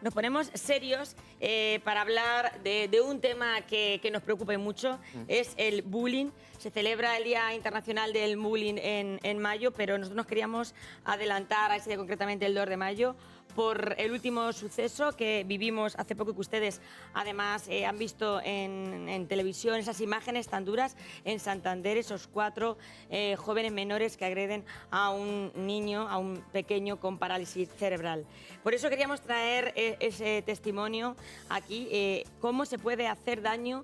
nos ponemos serios para hablar de un tema que nos preocupa mucho, es el bullying. Se celebra el Día Internacional del Bullying en mayo, pero nosotros nos queríamos adelantar a ese día, concretamente el 2 de mayo, por el último suceso que vivimos hace poco y que ustedes además han visto en televisión, esas imágenes tan duras en Santander, esos 4 jóvenes menores que agreden a un niño, a un pequeño con parálisis cerebral. Por eso queríamos traer ese testimonio aquí, cómo se puede hacer daño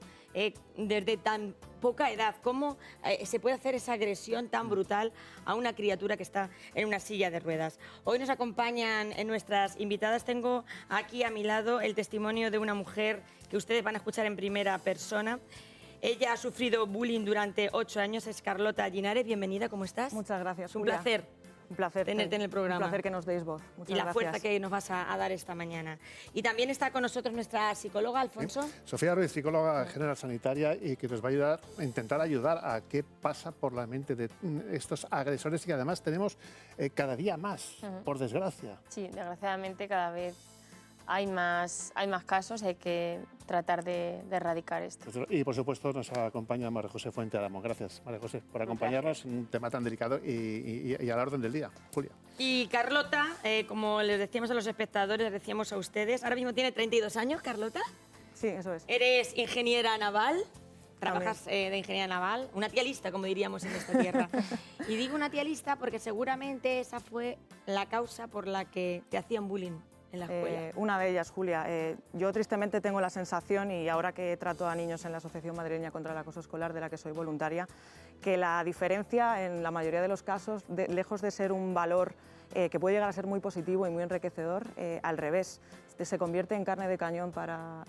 desde tan poca edad, cómo se puede hacer esa agresión tan brutal a una criatura que está en una silla de ruedas. Hoy nos acompañan nuestras invitadas. Tengo aquí a mi lado el testimonio de una mujer que ustedes van a escuchar en primera persona. Ella ha sufrido bullying durante 8 años, es Carlota Llinares. Bienvenida, ¿cómo estás? Muchas gracias, Es un Julia. placer. Un placer tenerte en el programa. Un placer que nos deis voz. Muchas y la gracias. fuerza que nos vas a dar esta mañana. Y también está con nosotros nuestra psicóloga, Alfonso. Sí. Sofía Ruiz, psicóloga general sanitaria, y que nos va a ayudar a intentar ayudar a qué pasa por la mente de estos agresores, y además tenemos cada día más, por desgracia. Sí, desgraciadamente cada vez hay más casos, hay que tratar de erradicar esto. Y por supuesto nos acompaña María José Fuente Adamo. Gracias, María José, por acompañarnos en un tema tan delicado y a la orden del día. Julia. Y Carlota, como les decíamos a los espectadores, les decíamos a ustedes, ahora mismo tiene 32 años, Carlota. Sí, eso es. Eres ingeniera naval. Trabajas de ingeniera naval, una tía lista, como diríamos en esta tierra. Y digo una tía lista porque seguramente esa fue la causa por la que te hacían bullying en la escuela. Una de ellas, Julia. Yo tristemente tengo la sensación, y ahora que trato a niños en la Asociación Madrileña contra el Acoso Escolar, de la que soy voluntaria, que la diferencia en la mayoría de los casos, lejos de ser un valor que puede llegar a ser muy positivo y muy enriquecedor, al revés, se convierte en carne de cañón para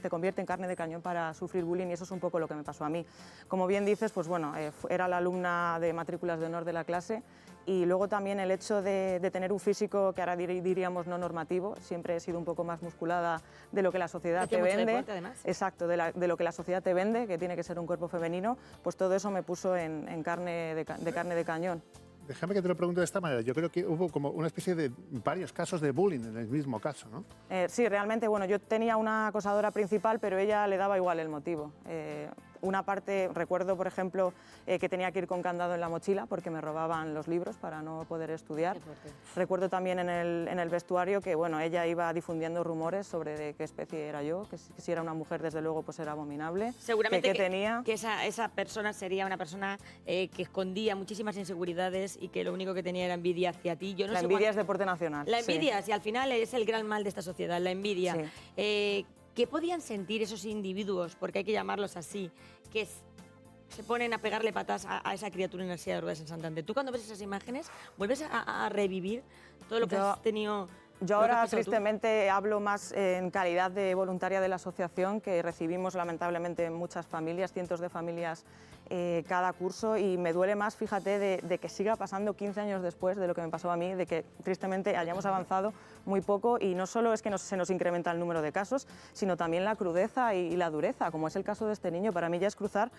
sufrir bullying, y eso es un poco lo que me pasó a mí. Como bien dices, pues bueno, era la alumna de matrículas de honor de la clase, y luego también el hecho de tener un físico que ahora diríamos no normativo. Siempre he sido un poco más musculada de lo que la sociedad te vende. Deporte, además. Exacto, de lo que la sociedad te vende, que tiene que ser un cuerpo femenino, pues todo eso me puso en carne de cañón. Déjame que te lo pregunte de esta manera. Yo creo que hubo como una especie de varios casos de bullying en el mismo caso, ¿no? Sí, realmente, bueno, yo tenía una acosadora principal, pero ella le daba igual el motivo. Una parte, recuerdo, por ejemplo, que tenía que ir con candado en la mochila porque me robaban los libros para no poder estudiar. Recuerdo también en el vestuario que, bueno, ella iba difundiendo rumores sobre de qué especie era yo, que si era una mujer, desde luego, pues era abominable. Seguramente tenía... que esa persona sería una persona que escondía muchísimas inseguridades y que lo único que tenía era envidia hacia ti. Yo no La sé envidia es deporte nacional. La envidia, sí. Si al final es el gran mal de esta sociedad, la envidia. Sí. ¿Qué podían sentir esos individuos, porque hay que llamarlos así, que se ponen a pegarle patas a esa criatura en la silla de ruedas en Santander? Tú cuando ves esas imágenes, vuelves a revivir todo lo que has tenido. Yo ahora, tristemente, hablo más en calidad de voluntaria de la asociación, que recibimos lamentablemente muchas familias, cientos de familias cada curso, y me duele más, fíjate, de que siga pasando 15 años después de lo que me pasó a mí, de que tristemente hayamos avanzado muy poco, y no solo es que se nos incrementa el número de casos, sino también la crudeza y la dureza, como es el caso de este niño. Para mí ya es cruzar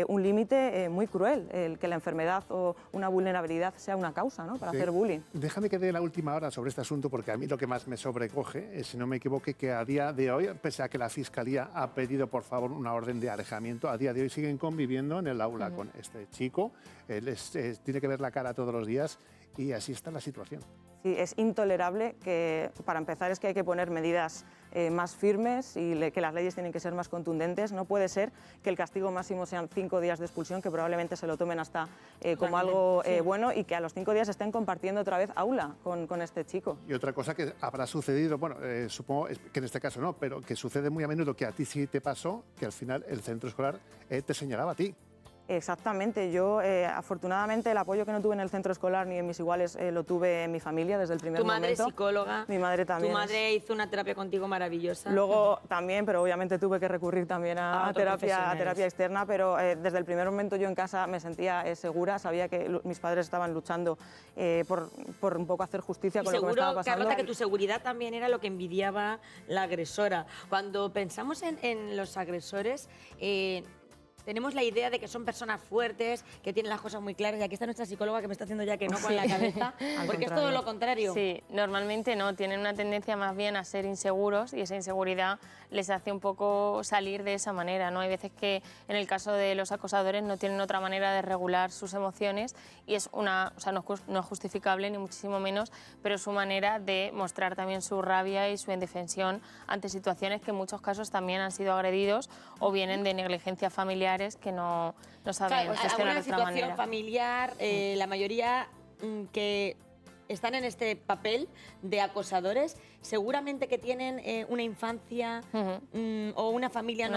un límite muy cruel, el que la enfermedad o una vulnerabilidad sea una causa, ¿no?, para hacer bullying. Déjame que dé la última hora sobre este asunto, porque a mí lo que más me sobrecoge es, si no me equivoco, que a día de hoy, pese a que la Fiscalía ha pedido por favor una orden de alejamiento, a día de hoy siguen conviviendo en el aula con este chico. Él tiene que ver la cara todos los días, y así está la situación. Sí, es intolerable. Que, para empezar, es que hay que poner medidas más firmes y que las leyes tienen que ser más contundentes. No puede ser que el castigo máximo sean 5 días de expulsión, que probablemente se lo tomen hasta como algo bueno, y que a los 5 días estén compartiendo otra vez aula con este chico. Y otra cosa que habrá sucedido, bueno, supongo que en este caso no, pero que sucede muy a menudo, que a ti sí te pasó, que al final el centro escolar te señalaba a ti. Exactamente. Yo, afortunadamente, el apoyo que no tuve en el centro escolar ni en mis iguales lo tuve en mi familia desde el primer momento. Tu madre es psicóloga. Mi madre también. Tu madre hizo una terapia contigo maravillosa. Luego también, pero obviamente tuve que recurrir también a terapia externa, pero desde el primer momento yo en casa me sentía segura, sabía que mis padres estaban luchando por un poco hacer justicia con lo que me estaba pasando. Seguro, Carlota, que tu seguridad también era lo que envidiaba la agresora. Cuando pensamos en los agresores, tenemos la idea de que son personas fuertes, que tienen las cosas muy claras, y aquí está nuestra psicóloga que me está haciendo ya que no con la cabeza, porque es todo lo contrario. Sí, normalmente no, tienen una tendencia más bien a ser inseguros y esa inseguridad les hace un poco salir de esa manera, ¿no? Hay veces que en el caso de los acosadores no tienen otra manera de regular sus emociones y es una, o sea, no es justificable ni muchísimo menos, pero es su manera de mostrar también su rabia y su indefensión ante situaciones que en muchos casos también han sido agredidos o vienen de negligencias familiares que no saben gestionar de otra situación manera. familiar, la mayoría que están en este papel de acosadores, seguramente que tienen una infancia o una familia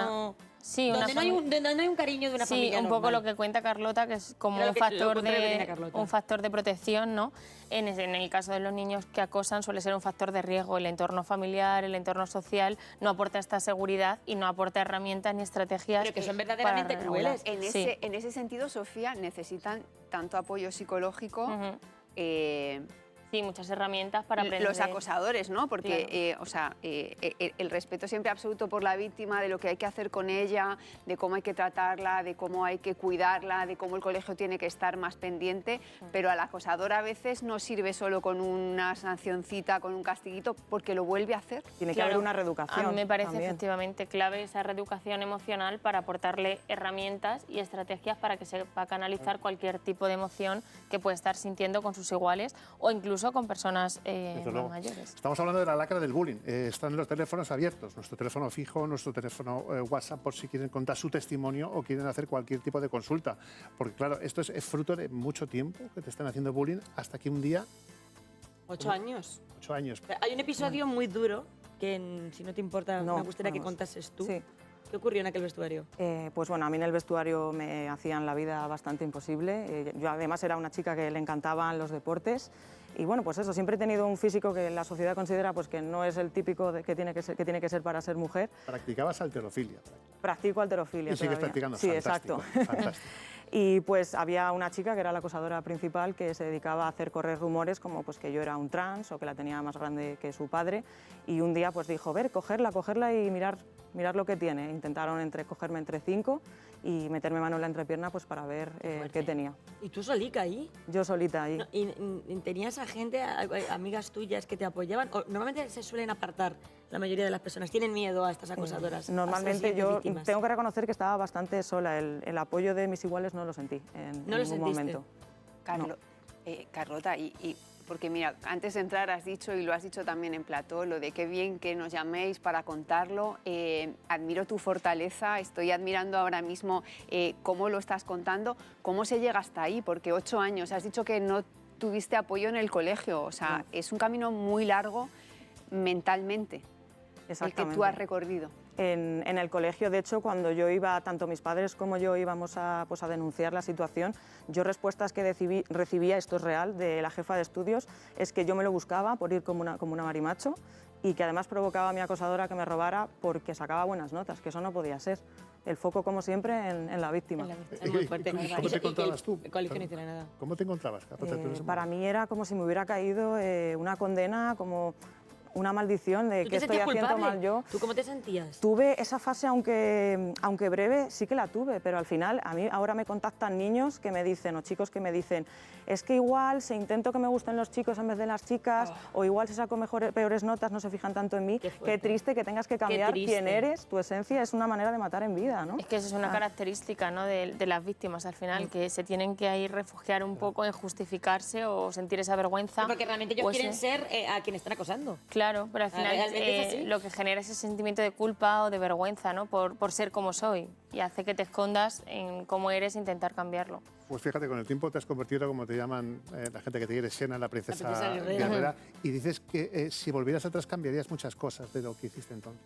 Sí, donde no hay un cariño de una familia un poco normal. lo que cuenta Carlota, que es como Lo un contrario que tiene Carlota. factor de protección, ¿no? En el caso de los niños que acosan suele ser un factor de riesgo. El entorno familiar, el entorno social no aporta esta seguridad y no aporta herramientas ni estrategias. Pero que son verdaderamente para crueles. regular. En ese sentido, Sofía, necesitan tanto apoyo psicológico. Sí, muchas herramientas para aprender. Los acosadores, ¿no? Porque, el respeto siempre absoluto por la víctima, de lo que hay que hacer con ella, de cómo hay que tratarla, de cómo hay que cuidarla, de cómo el colegio tiene que estar más pendiente, pero al acosador a veces no sirve solo con una sancioncita, con un castiguito, porque lo vuelve a hacer. Tiene que haber una reeducación. A mí me parece también. efectivamente clave esa reeducación emocional para aportarle herramientas y estrategias para que sepa canalizar cualquier tipo de emoción que puede estar sintiendo con sus iguales o incluso con personas Desde luego. mayores. Estamos hablando de la lacra del bullying. Están los teléfonos abiertos, nuestro teléfono fijo, nuestro teléfono WhatsApp, por si quieren contar su testimonio o quieren hacer cualquier tipo de consulta. Porque claro, esto es fruto de mucho tiempo que te están haciendo bullying hasta que un día... 8 años. 8 años. Hay un episodio muy duro que, si no te importa, No, me gustaría que vamos. contases tú. Sí. ¿Qué ocurrió en aquel vestuario? Pues bueno, a mí en el vestuario me hacían la vida bastante imposible. Yo además era una chica que le encantaban los deportes y bueno, pues eso, siempre he tenido un físico que la sociedad considera pues que no es el típico que tiene que ser para ser mujer. Practicabas halterofilia. Practico halterofilia. Y sigues todavía. practicando. Sí, Fantástico, exacto. fantástico. Y pues había una chica que era la acosadora principal que se dedicaba a hacer correr rumores como pues que yo era un trans o que la tenía más grande que su padre y un día pues dijo, ver, cogerla y mirar lo que tiene. Intentaron cogerme entre 5 y meterme mano en la entrepierna pues para ver qué tenía. ¿Y tú solica ahí? Yo solita ahí. ¿Y tenías a gente, amigas tuyas que te apoyaban? ¿O normalmente se suelen apartar la mayoría de las personas? ¿Tienen miedo a estas acosadoras? Normalmente yo tengo que reconocer que estaba bastante sola. El apoyo de mis iguales no lo sentí en ningún momento. Carlota, porque mira, antes de entrar has dicho, y lo has dicho también en plató, lo de qué bien que nos llaméis para contarlo. Admiro tu fortaleza, estoy admirando ahora mismo cómo lo estás contando, cómo se llega hasta ahí, porque 8 años, has dicho que no tuviste apoyo en el colegio, o sea, es un camino muy largo mentalmente, el que tú has recorrido. En el colegio, de hecho, cuando yo iba, tanto mis padres como yo íbamos a denunciar la situación, yo respuestas que recibía, esto es real, de la jefa de estudios, es que yo me lo buscaba por ir como una marimacho y que además provocaba a mi acosadora que me robara porque sacaba buenas notas, que eso no podía ser. El foco, como siempre, en la víctima. Es muy fuerte. ¿Cómo te encontrabas tú? El colegio no hiciera nada. ¿Cómo te encontrabas? Para mí era como si me hubiera caído una condena, como una maldición de que estoy haciendo mal yo. ¿Tú cómo te sentías? Tuve esa fase, aunque breve, sí que la tuve, pero al final a mí ahora me contactan niños que me dicen, o chicos que me dicen, es que igual si intento que me gusten los chicos en vez de las chicas, o igual si saco peores notas no se fijan tanto en mí. Qué triste que tengas que cambiar quién eres, tu esencia es una manera de matar en vida, ¿no? Es que eso es una característica, ¿no?, de las víctimas al final, que se tienen que ahí refugiar un poco en justificarse o sentir esa vergüenza. Porque realmente ellos quieren ser a quien están acosando. Claro, pero al final lo que genera es ese sentimiento de culpa o de vergüenza, ¿no?, por ser como soy, y hace que te escondas en cómo eres e intentar cambiarlo. Pues fíjate, con el tiempo te has convertido, como te llaman la gente que te quiere, Xena, la princesa guerrera. guerrera, y dices que si volvieras atrás cambiarías muchas cosas de lo que hiciste entonces.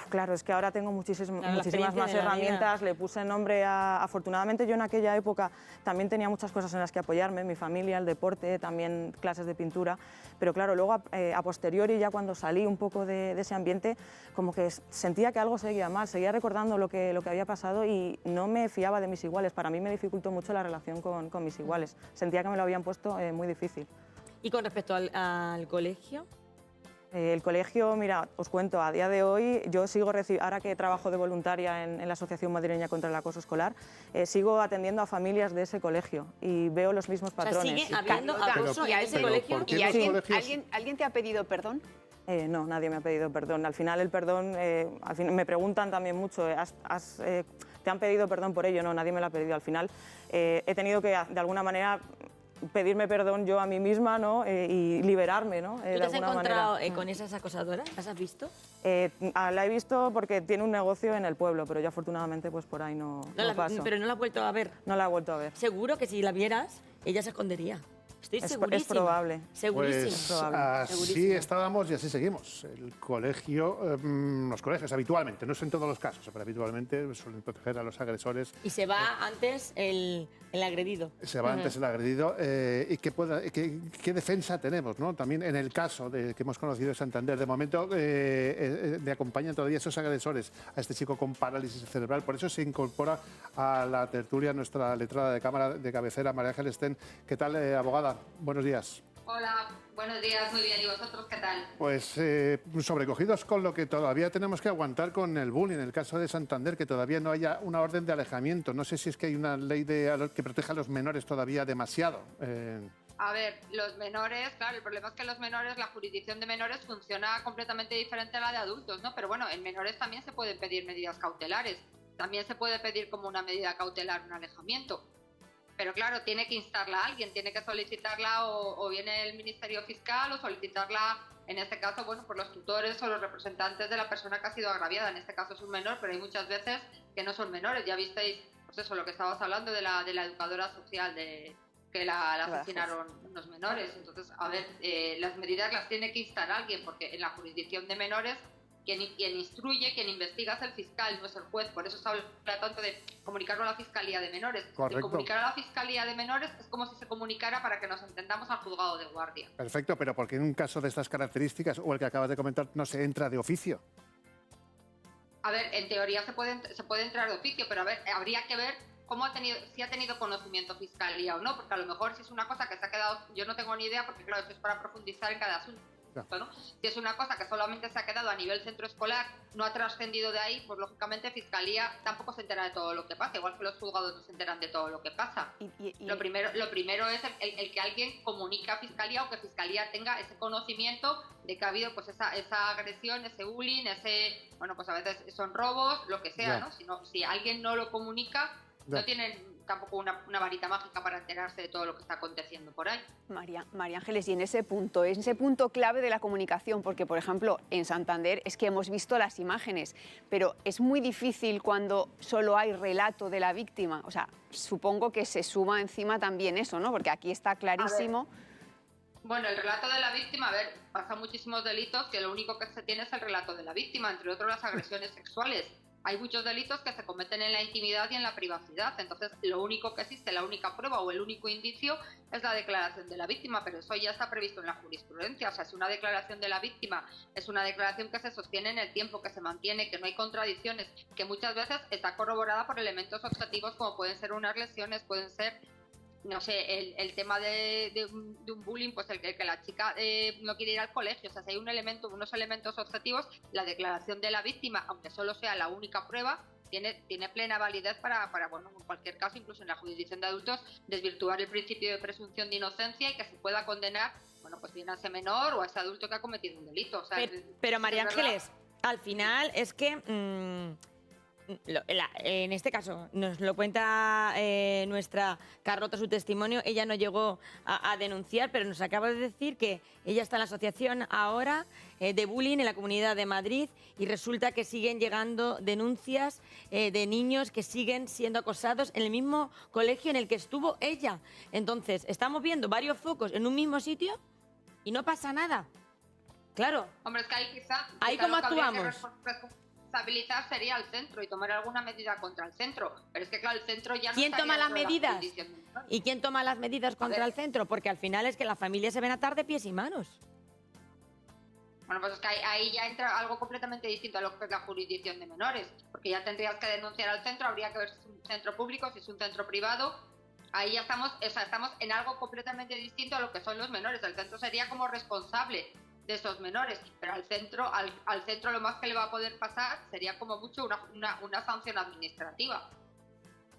Claro, es que ahora tengo muchísimas experiencia más de la herramientas, le puse nombre a... Afortunadamente yo en aquella época también tenía muchas cosas en las que apoyarme, mi familia, el deporte, también clases de pintura, pero claro, luego a posteriori, ya cuando salí un poco de ese ambiente, como que sentía que algo seguía mal, seguía recordando lo que había pasado y no me fiaba de mis iguales. Para mí me dificultó mucho la relación con mis iguales, sentía que me lo habían puesto muy difícil. ¿Y con respecto al colegio? El colegio, mira, os cuento, a día de hoy yo sigo recibiendo, ahora que trabajo de voluntaria en la Asociación Madrileña contra el Acoso Escolar, sigo atendiendo a familias de ese colegio y veo los mismos O sea, patrones. sigue habiendo acoso Pero- en ese pero colegio. ¿por qué ¿Y los alguien, colegios- alguien te ha pedido perdón? No, nadie me ha pedido perdón. Al final el perdón, al fin, me preguntan también mucho, ¿te han pedido perdón por ello? No, nadie me lo ha pedido. Al final he tenido que, de alguna manera, pedirme perdón yo a mí misma, ¿no? Y liberarme, ¿no? ¿Tú De te has alguna encontrado manera. con esas acosadoras? ¿Las has visto? La he visto porque tiene un negocio en el pueblo, pero yo afortunadamente pues por ahí no paso. Pero no la has vuelto a ver. No la he vuelto a ver. Seguro que si la vieras, ella se escondería. Estoy Es segurísima. es probable. Segurísima. Pues probable. así Segurísimo. estábamos y así seguimos. El colegio, los colegios habitualmente, no es en todos los casos, pero habitualmente suelen proteger a los agresores. Y se va antes el agredido. Se va antes el agredido y qué defensa tenemos, ¿no? También en el caso que hemos conocido de Santander, de momento le acompañan todavía esos agresores a este chico con parálisis cerebral. Por eso se incorpora a la tertulia nuestra letrada de cámara de cabecera, María Ángeles Ten. ¿Qué tal, abogada? Buenos días. Hola, buenos días, muy bien. ¿Y vosotros qué tal? Pues sobrecogidos con lo que todavía tenemos que aguantar con el bullying, en el caso de Santander, que todavía no haya una orden de alejamiento. No sé si es que hay una ley que proteja a los menores todavía demasiado. A ver, los menores, claro, el problema es que los menores, la jurisdicción de menores funciona completamente diferente a la de adultos, ¿no? Pero bueno, en menores también se pueden pedir medidas cautelares. También se puede pedir como una medida cautelar un alejamiento. Pero claro, tiene que instarla alguien, tiene que solicitarla o viene el Ministerio Fiscal o solicitarla, en este caso, bueno, por los tutores o los representantes de la persona que ha sido agraviada. En este caso es un menor, pero hay muchas veces que no son menores. Ya visteis, pues eso, lo que estabas hablando de la educadora social, que la asesinaron unos menores. Entonces, a ver, las medidas las tiene que instar alguien, porque en la jurisdicción de menores quien instruye, quien investiga es el fiscal, no es el juez. Por eso se habla tanto de comunicarlo a la Fiscalía de Menores. Correcto. De comunicar a la Fiscalía de Menores es como si se comunicara, para que nos entendamos, al juzgado de guardia. Perfecto, pero ¿por qué en un caso de estas características o el que acabas de comentar no se entra de oficio? A ver, en teoría se puede entrar de oficio, pero a ver, habría que ver si ha tenido conocimiento Fiscalía o no, porque a lo mejor si es una cosa que se ha quedado, yo no tengo ni idea, porque claro, esto es para profundizar en cada asunto, ¿no? Si es una cosa que solamente se ha quedado a nivel centro escolar, no ha trascendido de ahí, pues lógicamente Fiscalía tampoco se entera de todo lo que pasa, igual que los juzgados no se enteran de todo lo que pasa. Lo primero es el que alguien comunique a Fiscalía, o que Fiscalía tenga ese conocimiento de que ha habido pues esa agresión, ese bullying, bueno, pues a veces son robos, lo que sea, ¿no? Si alguien no lo comunica, no tienen tampoco una varita mágica para enterarse de todo lo que está aconteciendo por ahí. María Ángeles, y en ese punto clave de la comunicación, porque por ejemplo en Santander es que hemos visto las imágenes, pero es muy difícil cuando solo hay relato de la víctima. O sea, supongo que se suma encima también eso, ¿no? Porque aquí está clarísimo. Bueno, el relato de la víctima, a ver, pasa muchísimos delitos que lo único que se tiene es el relato de la víctima, entre otros las agresiones sexuales. Hay muchos delitos que se cometen en la intimidad y en la privacidad, entonces lo único que existe, la única prueba o el único indicio es la declaración de la víctima, pero eso ya está previsto en la jurisprudencia. O sea, es una declaración de la víctima, es una declaración que se sostiene en el tiempo, que se mantiene, que no hay contradicciones, que muchas veces está corroborada por elementos objetivos como pueden ser unas lesiones, pueden ser, no sé, el tema de un bullying, pues el que la chica no quiere ir al colegio. O sea, si hay unos elementos objetivos, la declaración de la víctima, aunque solo sea la única prueba, tiene plena validez para, bueno, en cualquier caso, incluso en la jurisdicción de adultos, desvirtuar el principio de presunción de inocencia y que se pueda condenar, bueno, pues bien a ese menor o a ese adulto que ha cometido un delito. O sea, pero María Ángeles, al final es que... en este caso, nos lo cuenta nuestra Carlota, su testimonio. Ella no llegó a denunciar, pero nos acaba de decir que ella está en la asociación ahora de bullying en la Comunidad de Madrid, y resulta que siguen llegando denuncias de niños que siguen siendo acosados en el mismo colegio en el que estuvo ella. Entonces, estamos viendo varios focos en un mismo sitio y no pasa nada. Claro. Hombre, es que ahí quizá ¿Cómo lo que habría actuamos? que responsabilizar sería al centro y tomar alguna medida contra el centro. Pero es que, claro, el centro ya no ¿Quién estaría toma las dentro de la medidas? jurisdicción de menores. ¿Y quién toma las medidas contra el centro? Porque al final es que las familias se ven atar de pies y manos. Bueno, pues es que ahí ya entra algo completamente distinto a lo que es la jurisdicción de menores, porque ya tendrías que denunciar al centro, habría que ver si es un centro público, si es un centro privado. Ahí ya estamos en algo completamente distinto a lo que son los menores. El centro sería como responsable de esos menores, pero al centro lo más que le va a poder pasar sería como mucho una sanción administrativa.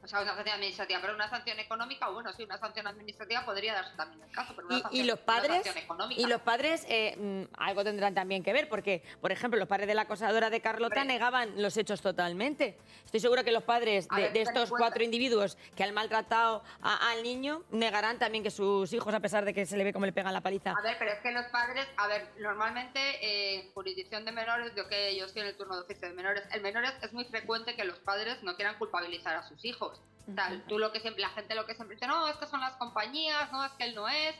O sea, una sanción administrativa, pero una sanción económica, bueno, sí, una sanción administrativa podría darse también el caso, pero una sanción, Y los padres, una sanción económica. y los padres algo tendrán también que ver, porque, por ejemplo, los padres de la acosadora de Carlota negaban los hechos totalmente. Estoy segura que los padres de estos 4 individuos que han maltratado al niño negarán también que sus hijos, a pesar de que se le ve cómo le pegan la paliza. A ver, pero es que los padres, normalmente en jurisdicción de menores, yo estoy en el turno de oficio de menores, es muy frecuente que los padres no quieran culpabilizar a sus hijos. Tal, la gente lo que siempre dice, no, es que son las compañías, no, es que él no es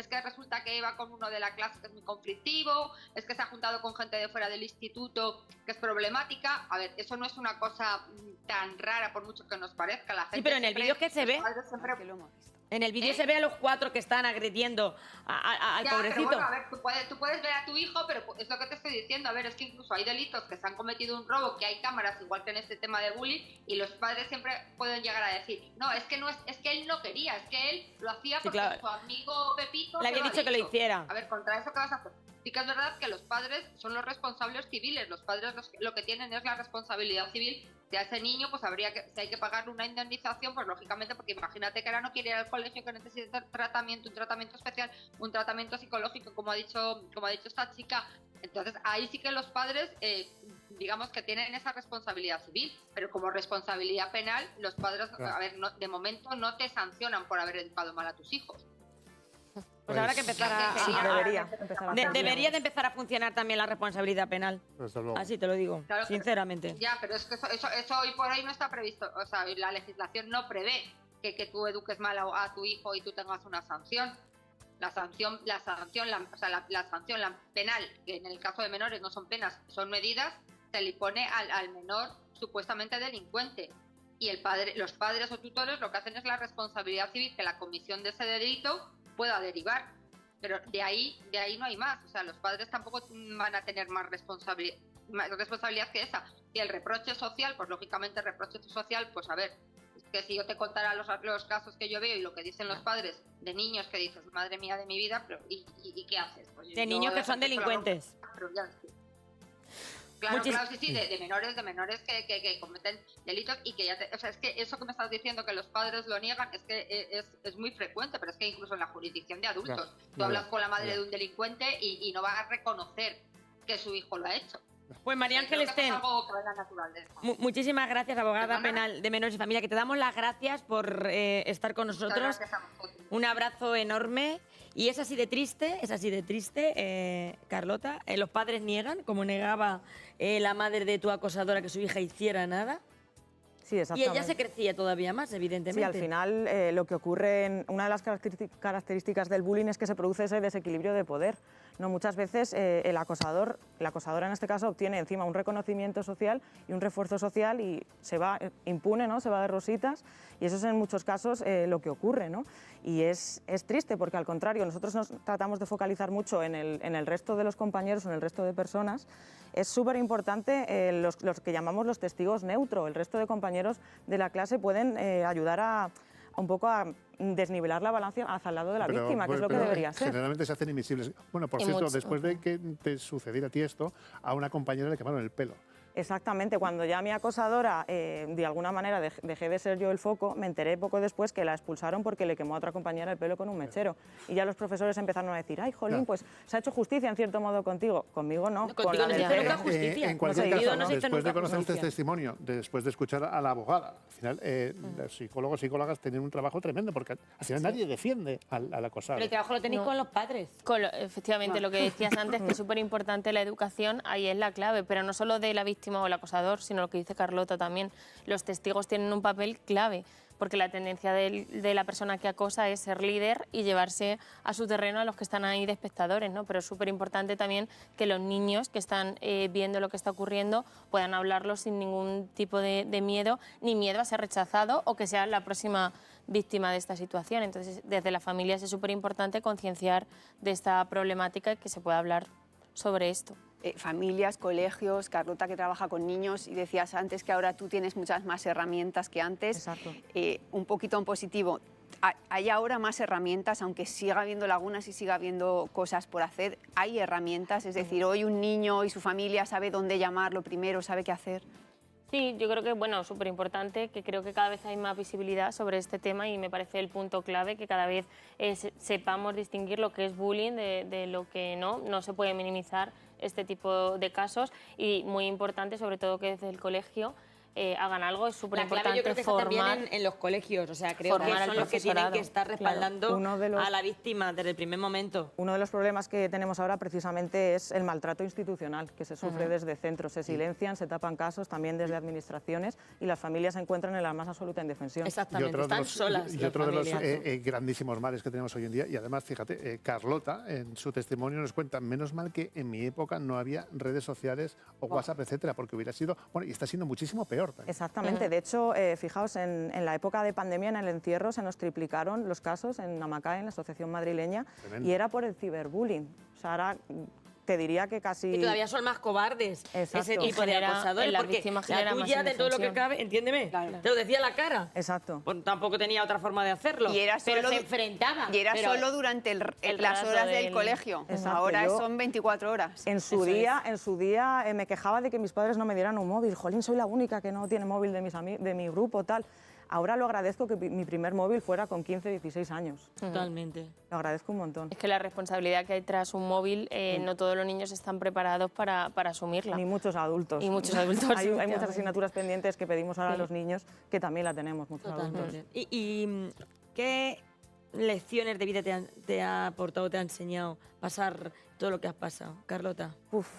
que resulta que va con uno de la clase que es muy conflictivo, es que se ha juntado con gente de fuera del instituto que es problemática. A ver, eso no es una cosa tan rara por mucho que nos parezca. La gente sí, pero en el vídeo que se ve, en el vídeo se ve a los 4 que están agrediendo al pobrecito. Pero bueno, a ver, tú puedes ver a tu hijo, pero es lo que te estoy diciendo. A ver, es que incluso hay delitos que se han cometido un robo, que hay cámaras, igual que en este tema de bullying, y los padres siempre pueden llegar a decir, no, es que él no quería, es que él lo hacía porque su amigo Pepito le había dicho que lo hiciera. A ver, contra eso, ¿qué vas a hacer? Sí que es verdad que los padres son los responsables civiles, los padres lo que tienen es la responsabilidad civil de a ese niño, pues si hay que pagarle una indemnización, pues lógicamente, porque imagínate que ahora no quiere ir al colegio, que necesita un tratamiento especial, un tratamiento psicológico, como ha dicho esta chica. Entonces ahí sí que los padres, digamos que tienen esa responsabilidad civil, pero como responsabilidad penal, los padres, a ver, de momento no te sancionan por haber educado mal a tus hijos. Pues habrá que empezar debería de empezar a funcionar también la responsabilidad penal. Así te lo digo, claro, sinceramente. Ya, pero es que eso hoy por hoy no está previsto. O sea, la legislación no prevé que tú eduques mal a tu hijo y tú tengas una sanción. La sanción penal, que en el caso de menores no son penas, son medidas, se le pone al menor supuestamente delincuente. Y los padres o tutores lo que hacen es la responsabilidad civil que la comisión de ese delito pueda derivar, pero de ahí no hay más. O sea, los padres tampoco van a tener más responsabilidad que esa. Y el reproche social, pues lógicamente el reproche social, pues a ver, es que si yo te contara los casos que yo veo y lo que dicen los padres de niños que dices, madre mía de mi vida, pero ¿y qué haces? Pues de niños que son delincuentes. Claro, sí, de menores que cometen delitos y que o sea, es que eso que me estás diciendo que los padres lo niegan es que es muy frecuente, pero es que incluso en la jurisdicción de adultos, tú hablas con la madre de un delincuente y no va a reconocer que su hijo lo ha hecho. Pues María Ángeles Ten, muchísimas gracias, abogada penal de menores y familia, que te damos las gracias por estar con nosotros. Un abrazo enorme. Y es así de triste, Carlota. Los padres niegan, como negaba la madre de tu acosadora que su hija hiciera nada. Sí, exactamente. Y ella se crecía todavía más, evidentemente. Sí, al final lo que ocurre, una de las características del bullying es que se produce ese desequilibrio de poder. No, muchas veces la acosadora en este caso obtiene encima un reconocimiento social y un refuerzo social y se va impune, ¿no? Se va de rositas, y eso es en muchos casos lo que ocurre, ¿no? Y es triste porque al contrario, nosotros nos tratamos de focalizar mucho en el resto de los compañeros, en el resto de personas. Es súper importante los que llamamos los testigos neutros. El resto de compañeros de la clase pueden ayudar a un poco a desnivelar la balanza hacia el lado de la víctima, que es lo que debería ser. Generalmente se hacen invisibles. Bueno, por cierto, después de que te sucediera a ti esto, a una compañera le quemaron el pelo. Exactamente, cuando ya mi acosadora, de alguna manera dejé de ser yo el foco, me enteré poco después que la expulsaron porque le quemó a otra compañera el pelo con un mechero. Y ya los profesores empezaron a decir, ay, jolín, pues se ha hecho justicia en cierto modo contigo. Conmigo no. Contigo no se hizo nunca justicia. En cualquier caso, después de conocer este testimonio, después de escuchar a la abogada, al final los psicólogos y psicólogas tienen un trabajo tremendo porque al final nadie defiende al acosado. Pero el trabajo lo tenéis con los padres. Efectivamente, lo que decías antes, que es súper importante la educación, ahí es la clave, pero no solo de la víctima o el acosador, sino lo que dice Carlota también. Los testigos tienen un papel clave, porque la tendencia de la persona que acosa es ser líder y llevarse a su terreno a los que están ahí de espectadores, ¿no? Pero es súper importante también que los niños que están viendo lo que está ocurriendo puedan hablarlo sin ningún tipo de miedo, ni miedo a ser rechazado o que sea la próxima víctima de esta situación. Entonces, desde la familia es súper importante concienciar de esta problemática y que se pueda hablar sobre esto. Familias, colegios, Carlota que trabaja con niños, y decías antes que ahora tú tienes muchas más herramientas que antes. Exacto. Un poquito en positivo, hay ahora más herramientas, aunque siga habiendo lagunas y siga habiendo cosas por hacer, hay herramientas, es decir, hoy un niño y su familia sabe dónde llamarlo primero, sabe qué hacer. Sí, yo creo que, bueno, súper importante, que creo que cada vez hay más visibilidad sobre este tema y me parece el punto clave, que cada vez sepamos distinguir lo que es bullying de lo que no se puede minimizar este tipo de casos y muy importante, sobre todo que desde el colegio hagan algo, es súper La clave importante yo creo que está formar. también en los colegios, o sea, creo que formar al son los que tienen profesorado. que estar respaldando Claro. a la víctima desde el primer momento. Uno de los problemas que tenemos ahora precisamente es el maltrato institucional que se sufre desde centros. Se silencian, se tapan casos también desde administraciones y las familias se encuentran en la más absoluta indefensión. Exactamente, están solas. Y otro de los familias. grandísimos males que tenemos hoy en día, y además, fíjate, Carlota en su testimonio nos cuenta, menos mal que en mi época no había redes sociales o WhatsApp, etcétera, porque hubiera sido, bueno, y está siendo muchísimo peor también. Exactamente. De hecho, fijaos, en la época de pandemia, en el encierro, se nos triplicaron los casos en Namacae, en la Asociación Madrileña, Tremendo. y era por el ciberbullying. O sea, ahora te diría que casi... Y todavía son más cobardes Exacto. ese tipo de Genera- acosadores, la porque víctima la genera más tuya, de todo lo que indefensión. cabe, entiéndeme, Claro. te lo decía a la cara. Exacto. Pues tampoco tenía otra forma de hacerlo, Y era pero solo se du- enfrentaba. Y era pero- solo durante el las rato horas del del- colegio. Exacto, Ahora yo- son 24 horas. En su día me quejaba de que mis padres no me dieran un móvil. Jolín, soy la única que no tiene móvil de mi grupo, tal. Ahora lo agradezco que mi primer móvil fuera con 15, 16 años. Totalmente. Lo agradezco un montón. Es que la responsabilidad que hay tras un móvil, no todos los niños están preparados para asumirla. Ni muchos adultos. Y muchos adultos, hay muchas efectivamente. asignaturas pendientes que pedimos ahora a Sí. los niños, que también la tenemos muchos adultos. Totalmente. ¿Y qué lecciones de vida te ha aportado, te ha enseñado pasar todo lo que has pasado, Carlota?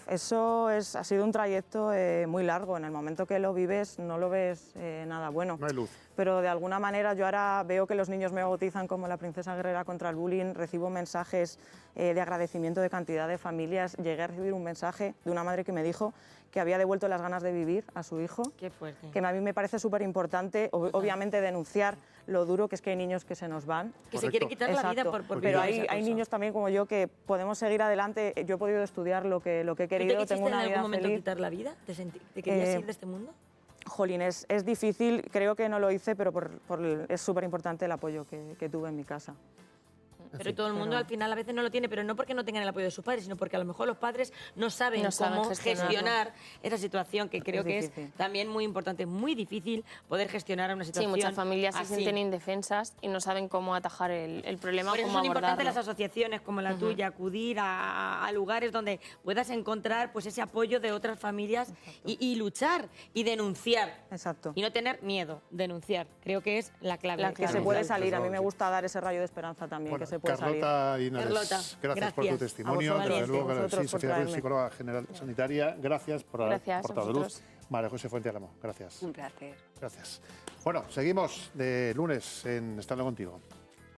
Eso ha sido un trayecto muy largo. En el momento que lo vives no lo ves nada bueno. No hay luz. Pero de alguna manera yo ahora veo que los niños me bautizan como la princesa guerrera contra el bullying, recibo mensajes de agradecimiento de cantidad de familias. Llegué a recibir un mensaje de una madre que me dijo que había devuelto las ganas de vivir a su hijo, Qué fuerte. que a mí me parece súper importante, obviamente, denunciar lo duro que es que hay niños que se nos van. Que se quiere quitar la vida Exacto. por Pero vivir esa hay cosa. niños también como yo que podemos seguir adelante. Yo he podido estudiar lo que he ¿Tú te querido, quisiste tengo una en algún vida momento feliz. quitar la vida? ¿Te querías ir de este mundo? Jolín, es difícil, creo que no lo hice, pero es súper importante el apoyo que tuve en mi casa. Pero todo el mundo al final a veces no lo tiene, pero no porque no tengan el apoyo de sus padres, sino porque a lo mejor los padres no saben No saben cómo gestionarlo. gestionar esa situación, que creo que es difícil. también muy importante, muy difícil poder gestionar una Sí, situación muchas familias se así. sienten indefensas y no saben cómo atajar el problema, Por eso cómo son importantes abordarlo. las asociaciones como la tuya, acudir a lugares donde puedas encontrar pues ese apoyo de otras familias y luchar y denunciar. Exacto. Y no tener miedo, denunciar. Creo que es la clave. La Que clave. se puede Claro, salir. A mí desde me luego, gusta dar ese rayo de esperanza también, Bueno, que se puede salir. Carlota Inares, Carlota, gracias por tu gracias. testimonio. A vosotros, Desde luego, a vosotros sí, por Sofía Ruiz, traerme. psicóloga general sanitaria, gracias por haber Gracias a aportado luz. vosotros. María José Fuente Álamo, gracias. Un placer. Gracias. Bueno, seguimos de lunes en Estando Contigo.